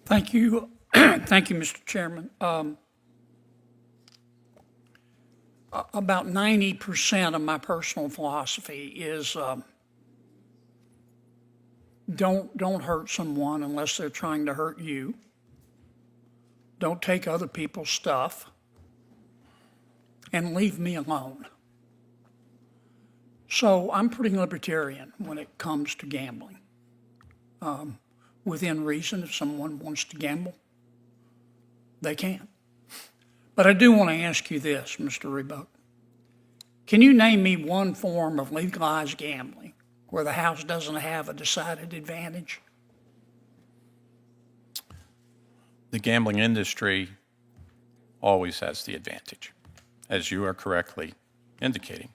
Thank you. Thank you, Mr. Chairman. About 90% of my personal philosophy is don't hurt someone unless they're trying to hurt you. Don't take other people's stuff, and leave me alone. So I'm pretty libertarian when it comes to gambling. Within reason, if someone wants to gamble, they can. But I do want to ask you this, Mr. Rebuck. Can you name me one form of legalized gambling where the House doesn't have a decided advantage? The gambling industry always has the advantage, as you are correctly indicating.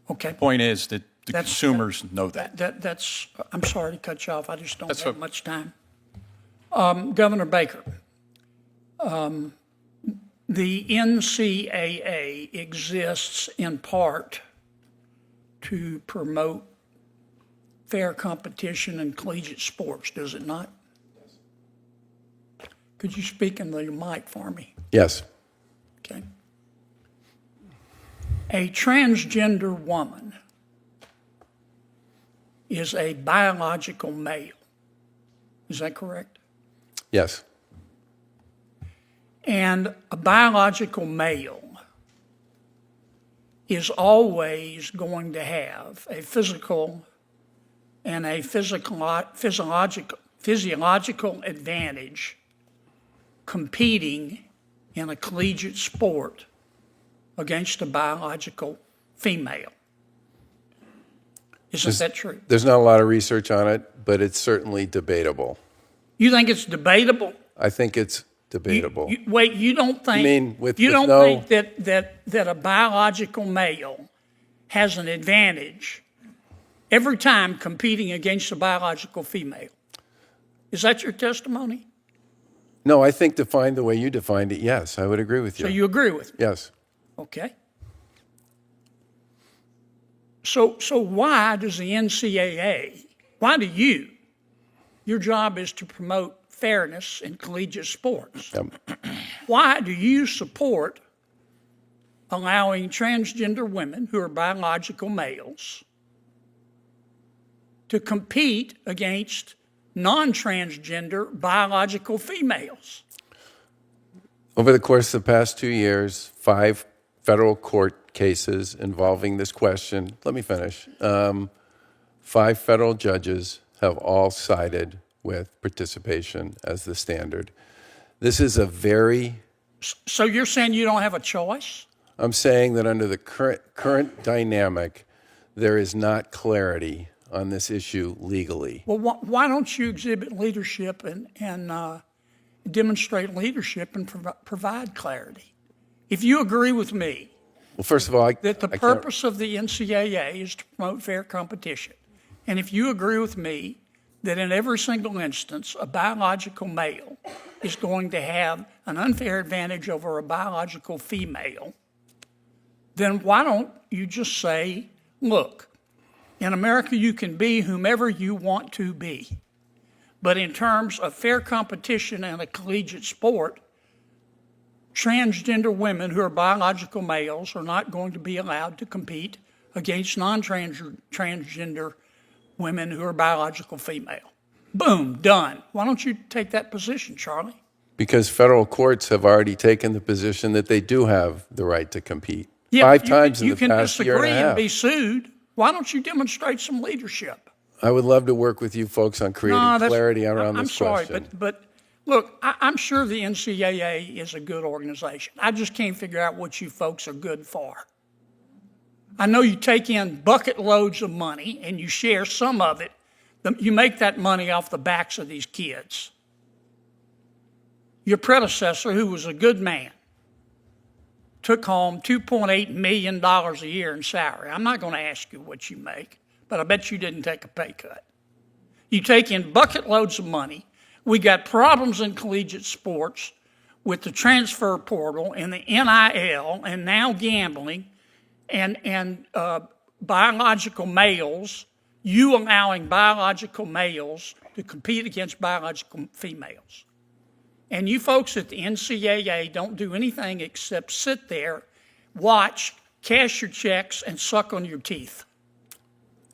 Okay. The point is that the consumers know that. That's, I'm sorry to cut you off. I just don't That's have what- much time. Governor Baker, the NCAA exists in part to promote fair competition in collegiate sports, does it not? Could you speak into your mic for me? Yes. Okay. A transgender woman is a biological male. Is that correct? Yes. And a biological male is always going to have a physical and a physiological advantage competing in a collegiate sport against a biological female. Isn't that true? There's not a lot of research on it, but it's certainly debatable. You think it's debatable? I think it's debatable. Wait, you don't think? You don't think that a biological male has an advantage every time competing against a biological female? Is that your testimony? No, I think defined the way you defined it, yes, I would agree with you. So you agree with me? Yes. Okay. So why does the NCAA, why do you, your job is to promote fairness in collegiate sports. Why do you support allowing transgender women who are biological males to compete against non-transgender biological females? Over the course of the past 2 years, 5 federal court cases involving this question. Let me finish. 5 federal judges have all sided with participation as the standard. This is a very... So you're saying you don't have a choice? I'm saying that under the current dynamic, there is not clarity on this issue legally. Well, why don't you exhibit leadership and demonstrate leadership and provide clarity? If you agree with me, Well, first of all, that the purpose of the NCAA is to promote fair competition, and if you agree with me that in every single instance a biological male is going to have an unfair advantage over a biological female, then why don't you just say, look, in America you can be whomever you want to be, but in terms of fair competition in a collegiate sport, transgender women who are biological males are not going to be allowed to compete against non-transgender women who are biological female. Boom, done. Why don't you take that position, Charlie? Because federal courts have already taken the position that they do have the right to compete. Yeah, 5 times in the past year and a You can disagree and half. be sued. Why don't you demonstrate some leadership? I would love to work with you folks on creating clarity around this question. I'm sorry, but look, I'm sure the NCAA is a good organization. I just can't figure out what you folks are good for. I know you take in bucket loads of money and you share some of it. You make that money off the backs of these kids. Your predecessor, who was a good man, took home $2.8 million a year in salary. I'm not going to ask you what you make, but I bet you didn't take a pay cut. You take in bucket loads of money. We got problems in collegiate sports with the transfer portal and the NIL and now gambling and biological males you allowing biological males to compete against biological females. And you folks at the NCAA don't do anything except sit there, watch, cash your checks, and suck on your teeth.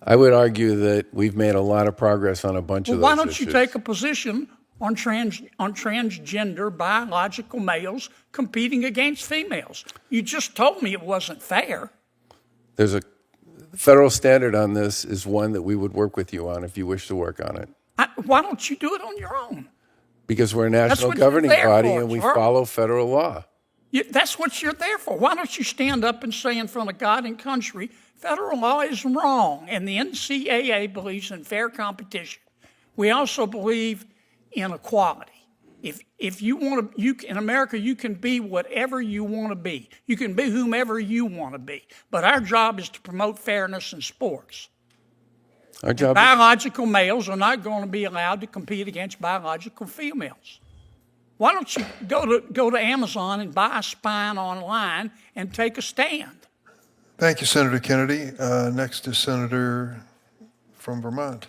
I would argue that we've made a lot of progress on a bunch of those Why don't issues. you take a position on transgender biological males competing against females? You just told me it wasn't fair. There's a federal standard on this is one that we would work with you on if you wish to work on it. Why don't you do it on your own? Because we're a national what you're governing there body for, and we sir. follow federal law. That's what you're there for. Why don't you stand up and say in front of God and country, federal law is wrong, and the NCAA believes in fair competition. We also believe in equality. If you want to, in America, you can be whatever you want to be. You can be whomever you want to be. But our job is to promote fairness in sports. Our job Biological males are not going to be allowed to compete against biological females. Why don't you go to Amazon and buy a spine online and take a stand? Thank you, Senator Kennedy. Next is Senator from Vermont.